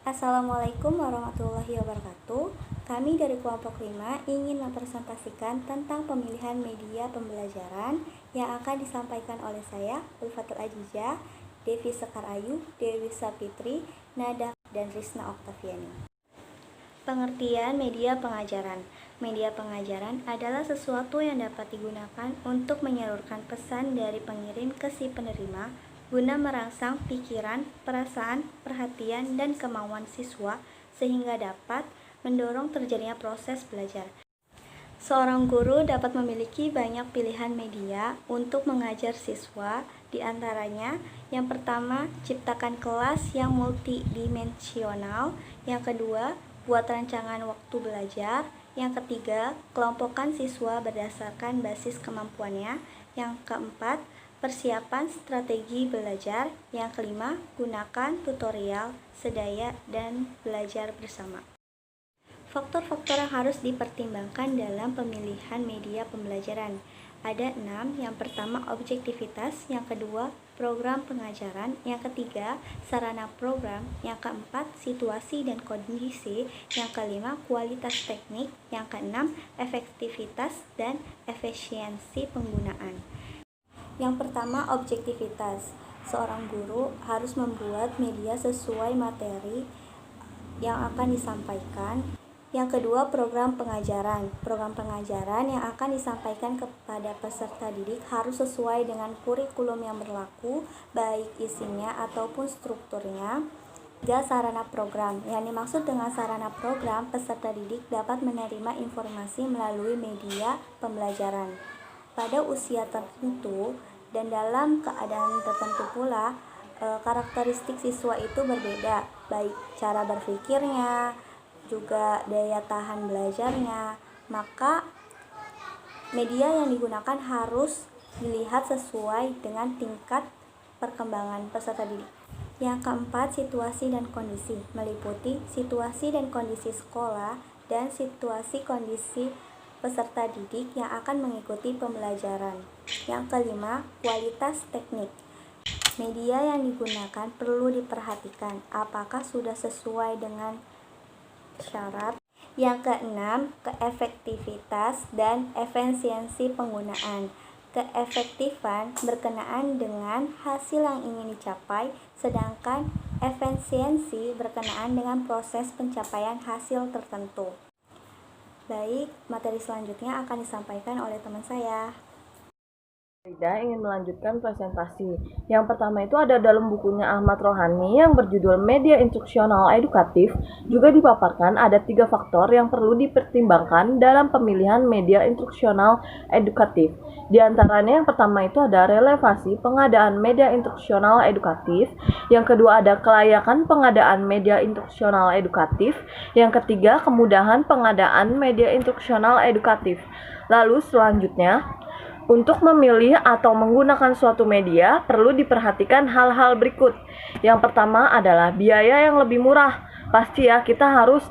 Assalamualaikum warahmatullahi wabarakatuh. Kami dari kelompok 5 ingin mempresentasikan tentang pemilihan media pembelajaran yang akan disampaikan oleh saya, Ulfatul Ajijah, Devi Sekar Ayu, Dewi Sapitri, Nada, dan Risna Oktaviani. Pengertian media pengajaran. Media pengajaran adalah sesuatu yang dapat digunakan untuk menyalurkan pesan dari pengirim ke si penerima guna merangsang pikiran, perasaan, perhatian, dan kemauan siswa sehingga dapat mendorong terjadinya proses belajar. Seorang guru dapat memiliki banyak pilihan media untuk mengajar siswa, di antaranya yang pertama, ciptakan kelas yang multidimensional, yang kedua, buat rancangan waktu belajar, yang ketiga, kelompokkan siswa berdasarkan basis kemampuannya, yang keempat, persiapan strategi belajar, yang kelima, gunakan tutorial, sedaya, dan belajar bersama. Faktor-faktor yang harus dipertimbangkan dalam pemilihan media pembelajaran. Ada 6, yang pertama objektivitas, yang kedua program pengajaran, yang ketiga sarana program, yang keempat situasi dan kondisi, yang kelima kualitas teknik, yang keenam efektivitas dan efisiensi penggunaan. Yang pertama, objektivitas. Seorang guru harus membuat media sesuai materi yang akan disampaikan. Yang kedua, program pengajaran. Program pengajaran yang akan disampaikan kepada peserta didik harus sesuai dengan kurikulum yang berlaku, baik isinya ataupun strukturnya. Tiga, sarana program. Yang dimaksud dengan sarana program, peserta didik dapat menerima informasi melalui media pembelajaran. Pada usia tertentu dan dalam keadaan tertentu pula, karakteristik siswa itu berbeda, baik cara berpikirnya, juga daya tahan belajarnya. Maka media yang digunakan harus dilihat sesuai dengan tingkat perkembangan peserta didik. Yang keempat, situasi dan kondisi, meliputi situasi dan kondisi sekolah dan situasi kondisi peserta didik yang akan mengikuti pembelajaran. Yang kelima, kualitas teknik. Media yang digunakan perlu diperhatikan apakah sudah sesuai dengan syarat. Yang keenam, keefektivitas dan efisiensi penggunaan. Keefektifan berkenaan dengan hasil yang ingin dicapai, sedangkan efisiensi berkenaan dengan proses pencapaian hasil tertentu. Baik, materi selanjutnya akan disampaikan oleh teman saya. Rida ingin melanjutkan presentasi. Yang pertama itu ada dalam bukunya Ahmad Rohani yang berjudul Media Instruksional Edukatif. Juga dipaparkan ada 3 faktor yang perlu dipertimbangkan dalam pemilihan media instruksional edukatif. Di antaranya yang pertama itu ada relevasi pengadaan media instruksional edukatif. Yang kedua ada kelayakan pengadaan media instruksional edukatif. Yang ketiga kemudahan pengadaan media instruksional edukatif. Lalu selanjutnya, untuk memilih atau menggunakan suatu media, perlu diperhatikan hal-hal berikut. Yang pertama adalah biaya yang lebih murah. Pasti ya, kita harus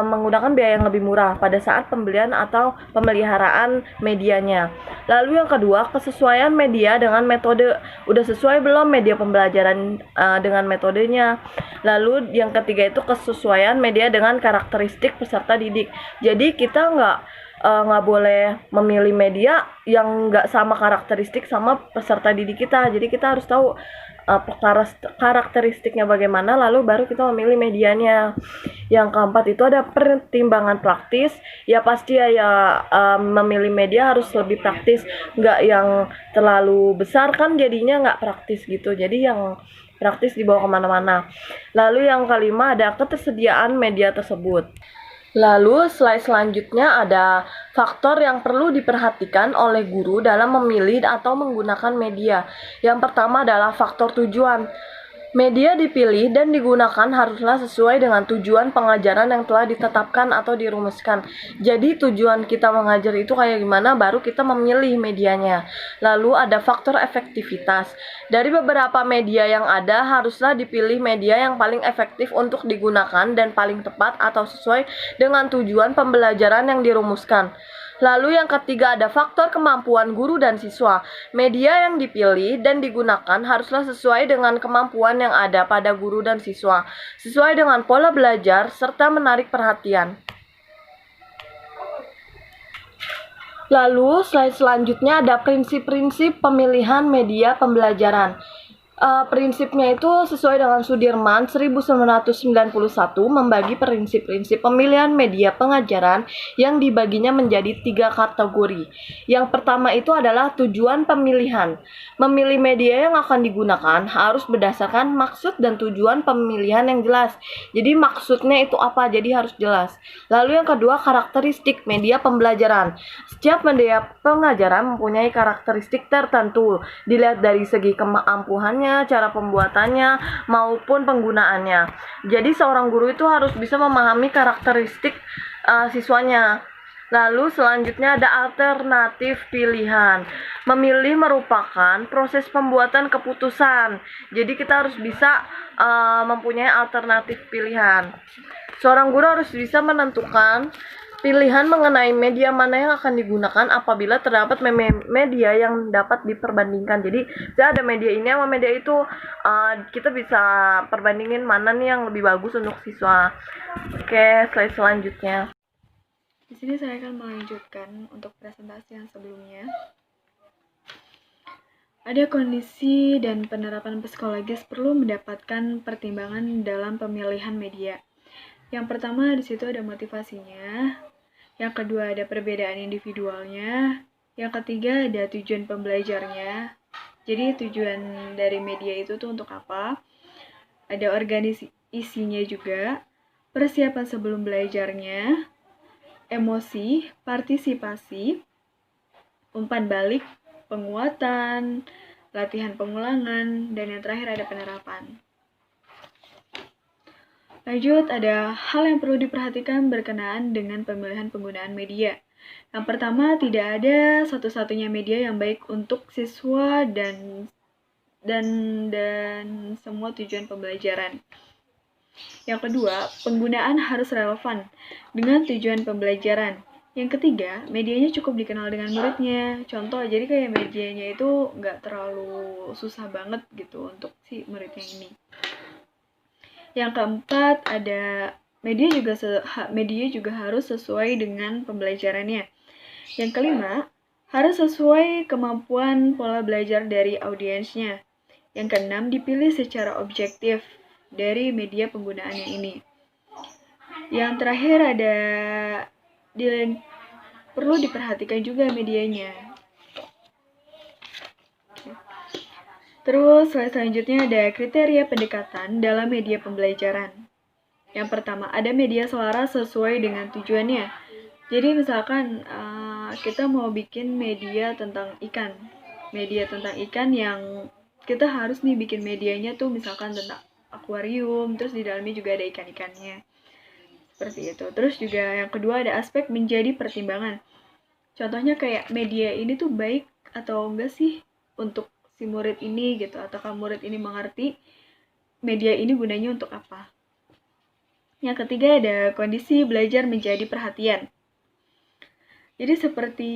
menggunakan biaya yang lebih murah pada saat pembelian atau pemeliharaan medianya. Lalu yang kedua, kesesuaian media dengan metode. Udah sesuai belum media pembelajaran dengan metodenya? Lalu yang ketiga itu kesesuaian media dengan karakteristik peserta didik. Jadi kita nggak boleh memilih media yang nggak sama karakteristik sama peserta didik kita. Jadi kita harus tahu karakteristiknya bagaimana, lalu baru kita memilih medianya. Yang keempat itu ada pertimbangan praktis. Ya pasti ya, memilih media harus lebih praktis, nggak yang terlalu besar kan jadinya nggak praktis gitu. Jadi yang praktis dibawa kemana-mana. Lalu yang kelima ada ketersediaan media tersebut. Lalu slide selanjutnya ada faktor yang perlu diperhatikan oleh guru dalam memilih atau menggunakan media. Yang pertama adalah faktor tujuan. Media dipilih dan digunakan haruslah sesuai dengan tujuan pengajaran yang telah ditetapkan atau dirumuskan. Jadi tujuan kita mengajar itu kayak gimana, baru kita memilih medianya. Lalu ada faktor efektivitas. Dari beberapa media yang ada, haruslah dipilih media yang paling efektif untuk digunakan dan paling tepat atau sesuai dengan tujuan pembelajaran yang dirumuskan. Lalu yang ketiga ada faktor kemampuan guru dan siswa. Media yang dipilih dan digunakan haruslah sesuai dengan kemampuan yang ada pada guru dan siswa, sesuai dengan pola belajar serta menarik perhatian. Lalu slide selanjutnya ada prinsip-prinsip pemilihan media pembelajaran. Prinsipnya itu sesuai dengan Sudirman 1991 membagi prinsip-prinsip pemilihan media pengajaran yang dibaginya menjadi 3 kategori. Yang pertama itu adalah tujuan pemilihan. Memilih media yang akan digunakan harus berdasarkan maksud dan tujuan pemilihan yang jelas. Jadi maksudnya itu apa, jadi harus jelas. Lalu yang kedua, karakteristik media pembelajaran. Setiap media pengajaran mempunyai karakteristik tertentu, dilihat dari segi kemampuannya, cara pembuatannya, maupun penggunaannya. Jadi seorang guru itu harus bisa memahami karakteristik siswanya. Lalu selanjutnya ada alternatif pilihan. Memilih merupakan proses pembuatan keputusan. Jadi kita harus bisa mempunyai alternatif pilihan. Seorang guru harus bisa menentukan pilihan mengenai media mana yang akan digunakan apabila terdapat media yang dapat diperbandingkan. Jadi, ada media ini sama media itu, kita bisa perbandingin mana nih yang lebih bagus untuk siswa. Oke, slide selanjutnya. Di sini saya akan melanjutkan untuk presentasi yang sebelumnya. Ada kondisi dan penerapan psikologis perlu mendapatkan pertimbangan dalam pemilihan media. Yang pertama di situ ada motivasinya. Yang kedua ada perbedaan individualnya. Yang ketiga ada tujuan pembelajarnya. Jadi tujuan dari media itu tuh untuk apa? Ada isinya juga, persiapan sebelum belajarnya, emosi, partisipasi, umpan balik, penguatan, latihan pengulangan, dan yang terakhir ada penerapan. Lanjut, ada hal yang perlu diperhatikan berkenaan dengan pemilihan penggunaan media. Yang pertama, tidak ada satu-satunya media yang baik untuk siswa dan semua tujuan pembelajaran. Yang kedua, penggunaan harus relevan dengan tujuan pembelajaran. Yang ketiga, medianya cukup dikenal dengan muridnya. Contoh, jadi kayak medianya itu nggak terlalu susah banget gitu untuk si muridnya ini. Yang keempat, ada media juga harus sesuai dengan pembelajarannya. Yang kelima, harus sesuai kemampuan pola belajar dari audiensnya. Yang keenam, dipilih secara objektif dari media penggunaannya ini. Yang terakhir ada perlu diperhatikan juga medianya. Terus slide selanjutnya ada kriteria pendekatan dalam media pembelajaran. Yang pertama, ada media selaras sesuai dengan tujuannya. Jadi misalkan kita mau bikin media tentang ikan. Media tentang ikan yang kita harus nih bikin medianya tuh misalkan tentang akuarium, terus di dalamnya juga ada ikan-ikannya. Seperti itu. Terus juga yang kedua ada aspek menjadi pertimbangan. Contohnya kayak media ini tuh baik atau enggak sih untuk si murid ini gitu, ataukah murid ini mengerti media ini gunanya untuk apa. Yang ketiga ada kondisi belajar menjadi perhatian. Jadi seperti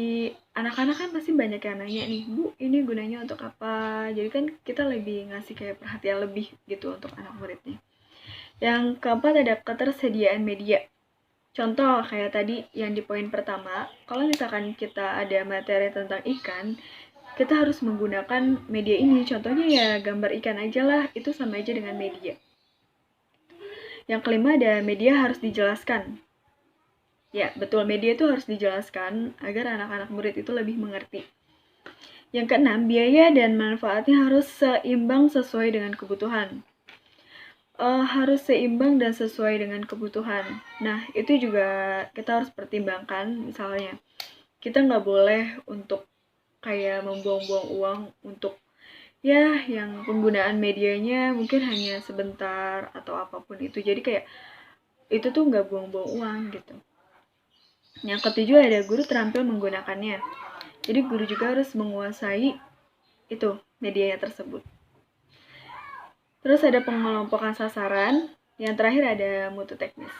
anak-anak kan pasti banyak yang nanya nih, Bu, ini gunanya untuk apa? Jadi kan kita lebih ngasih kayak perhatian lebih gitu untuk anak muridnya. Yang keempat ada ketersediaan media. Contoh kayak tadi yang di poin pertama, kalau misalkan kita ada materi tentang ikan, kita harus menggunakan media ini. Contohnya ya gambar ikan aja lah, itu sama aja dengan media. Yang kelima ada media harus dijelaskan. Ya, betul, media itu harus dijelaskan agar anak-anak murid itu lebih mengerti. Yang keenam, biaya dan manfaatnya harus seimbang sesuai dengan kebutuhan. Harus seimbang dan sesuai dengan kebutuhan. Nah, itu juga kita harus pertimbangkan. Misalnya, kita nggak boleh untuk kayak membuang-buang uang untuk ya yang penggunaan medianya mungkin hanya sebentar atau apapun itu. Jadi kayak itu tuh nggak buang-buang uang gitu. Yang ketujuh ada guru terampil menggunakannya. Jadi guru juga harus menguasai itu medianya tersebut. Terus ada pengelompokan sasaran. Yang terakhir ada mutu teknis.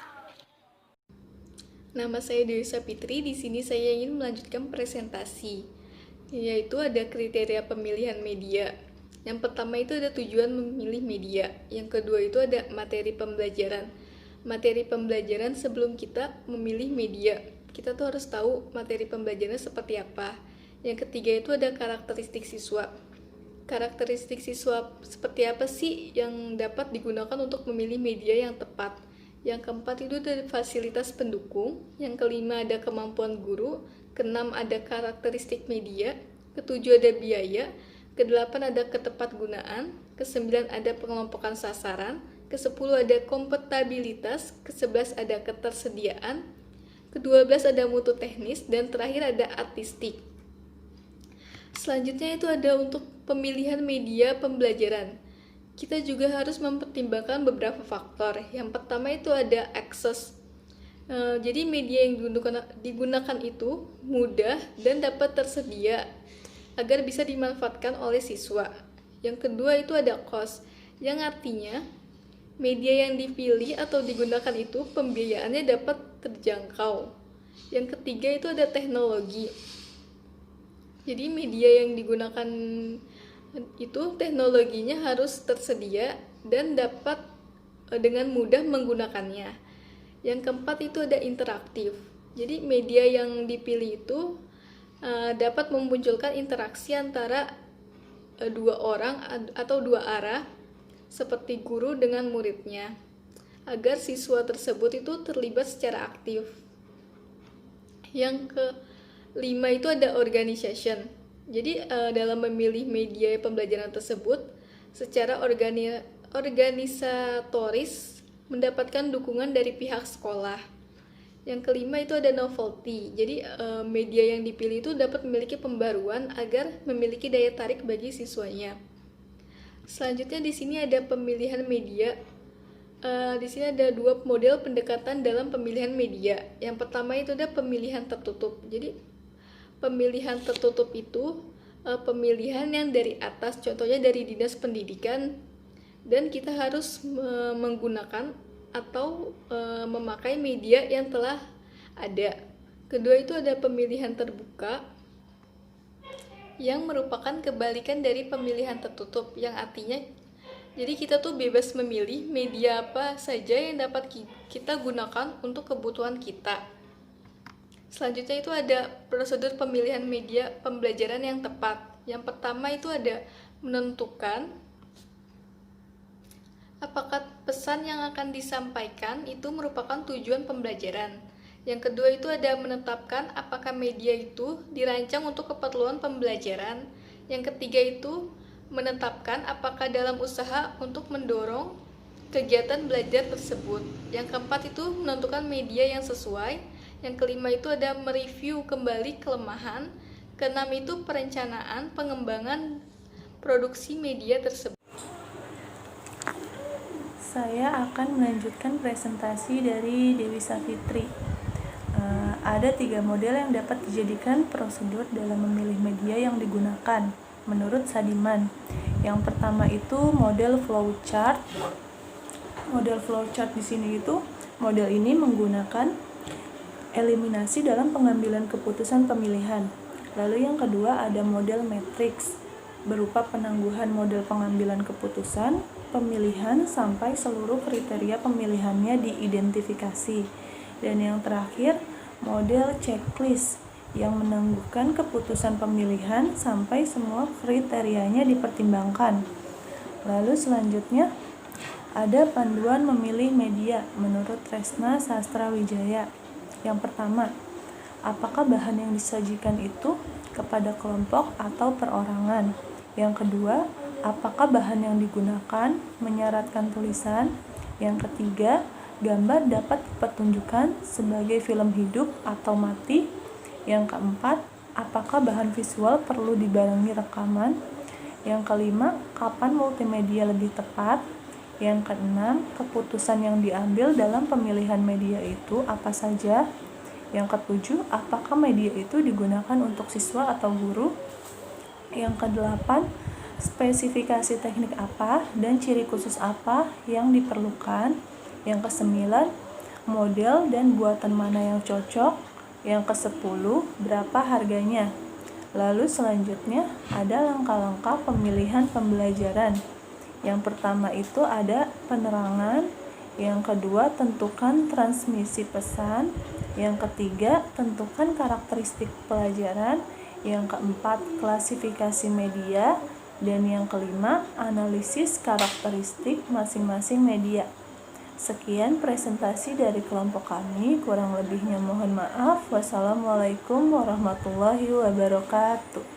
Nama saya Dewi Sapitri. Di sini saya ingin melanjutkan presentasi, yaitu ada kriteria pemilihan media. Yang pertama itu ada tujuan memilih media. Yang kedua itu ada materi pembelajaran. Materi pembelajaran sebelum kita memilih media, kita tuh harus tahu materi pembelajarannya seperti apa. Yang ketiga itu ada karakteristik siswa. Karakteristik siswa seperti apa sih yang dapat digunakan untuk memilih media yang tepat. Yang keempat itu ada fasilitas pendukung. Yang kelima ada kemampuan guru. Keenam ada karakteristik media. Ketujuh ada biaya. Kedelapan ada ketepatgunaan. Kesembilan ada pengelompokan sasaran. Kesepuluh ada kompatibilitas. Kesebelas ada ketersediaan. Kedua belas ada mutu teknis. Dan terakhir ada artistik. Selanjutnya itu ada untuk pemilihan media pembelajaran. Kita juga harus mempertimbangkan beberapa faktor. Yang pertama itu ada akses. Jadi media yang digunakan itu mudah dan dapat tersedia agar bisa dimanfaatkan oleh siswa. Yang kedua itu ada cost, yang artinya media yang dipilih atau digunakan itu pembiayaannya dapat terjangkau. Yang ketiga itu ada teknologi. Jadi media yang digunakan itu teknologinya harus tersedia dan dapat dengan mudah menggunakannya. Yang keempat itu ada interaktif. Jadi media yang dipilih itu dapat memunculkan interaksi antara dua orang atau dua arah seperti guru dengan muridnya agar siswa tersebut itu terlibat secara aktif. Yang kelima itu ada organization. Jadi dalam memilih media pembelajaran tersebut secara organisatoris mendapatkan dukungan dari pihak sekolah. Yang kelima itu ada novelty. Jadi media yang dipilih itu dapat memiliki pembaruan agar memiliki daya tarik bagi siswanya. Selanjutnya di sini ada pemilihan media. Di sini ada dua model pendekatan dalam pemilihan media. Yang pertama itu ada pemilihan tertutup. Jadi pemilihan tertutup itu pemilihan yang dari atas, contohnya dari Dinas Pendidikan, dan kita harus menggunakan atau memakai media yang telah ada. Kedua itu ada pemilihan terbuka, yang merupakan kebalikan dari pemilihan tertutup, yang artinya jadi kita tuh bebas memilih media apa saja yang dapat kita gunakan untuk kebutuhan kita. Selanjutnya itu ada prosedur pemilihan media pembelajaran yang tepat. Yang pertama itu ada menentukan apakah pesan yang akan disampaikan itu merupakan tujuan pembelajaran. Yang kedua itu ada menetapkan apakah media itu dirancang untuk keperluan pembelajaran. Yang ketiga itu menetapkan apakah dalam usaha untuk mendorong kegiatan belajar tersebut. Yang keempat itu menentukan media yang sesuai. Yang kelima itu ada mereview kembali kelemahan. Keenam itu perencanaan pengembangan produksi media tersebut. Saya akan melanjutkan presentasi dari Dewi Sapitri. Ada 3 model yang dapat dijadikan prosedur dalam memilih media yang digunakan menurut Sadiman. Yang pertama itu model flowchart. Model flowchart di sini itu model ini menggunakan eliminasi dalam pengambilan keputusan pemilihan. Lalu yang kedua ada model matriks berupa penangguhan model pengambilan keputusan, pemilihan sampai seluruh kriteria pemilihannya diidentifikasi. Dan yang terakhir model checklist yang menangguhkan keputusan pemilihan sampai semua kriterianya dipertimbangkan. Lalu selanjutnya ada panduan memilih media menurut Tresna Sastrawijaya. Yang pertama, apakah bahan yang disajikan itu kepada kelompok atau perorangan? Yang kedua, apakah bahan yang digunakan menyaratkan tulisan? Yang ketiga, gambar dapat dipertunjukkan sebagai film hidup atau mati? Yang keempat, apakah bahan visual perlu dibarengi rekaman? Yang kelima, kapan multimedia lebih tepat? Yang keenam, keputusan yang diambil dalam pemilihan media itu apa saja? Yang ketujuh, apakah media itu digunakan untuk siswa atau guru? Yang kedelapan, spesifikasi teknik apa dan ciri khusus apa yang diperlukan? Yang kesembilan, model dan buatan mana yang cocok. Yang ke-10, berapa harganya. Lalu selanjutnya ada langkah-langkah pemilihan pembelajaran. Yang pertama itu ada penerangan. Yang kedua, tentukan transmisi pesan. Yang ketiga, tentukan karakteristik pelajaran. Yang keempat, klasifikasi media. Dan yang kelima, analisis karakteristik masing-masing media. Sekian presentasi dari kelompok kami, kurang lebihnya mohon maaf. Wassalamualaikum warahmatullahi wabarakatuh.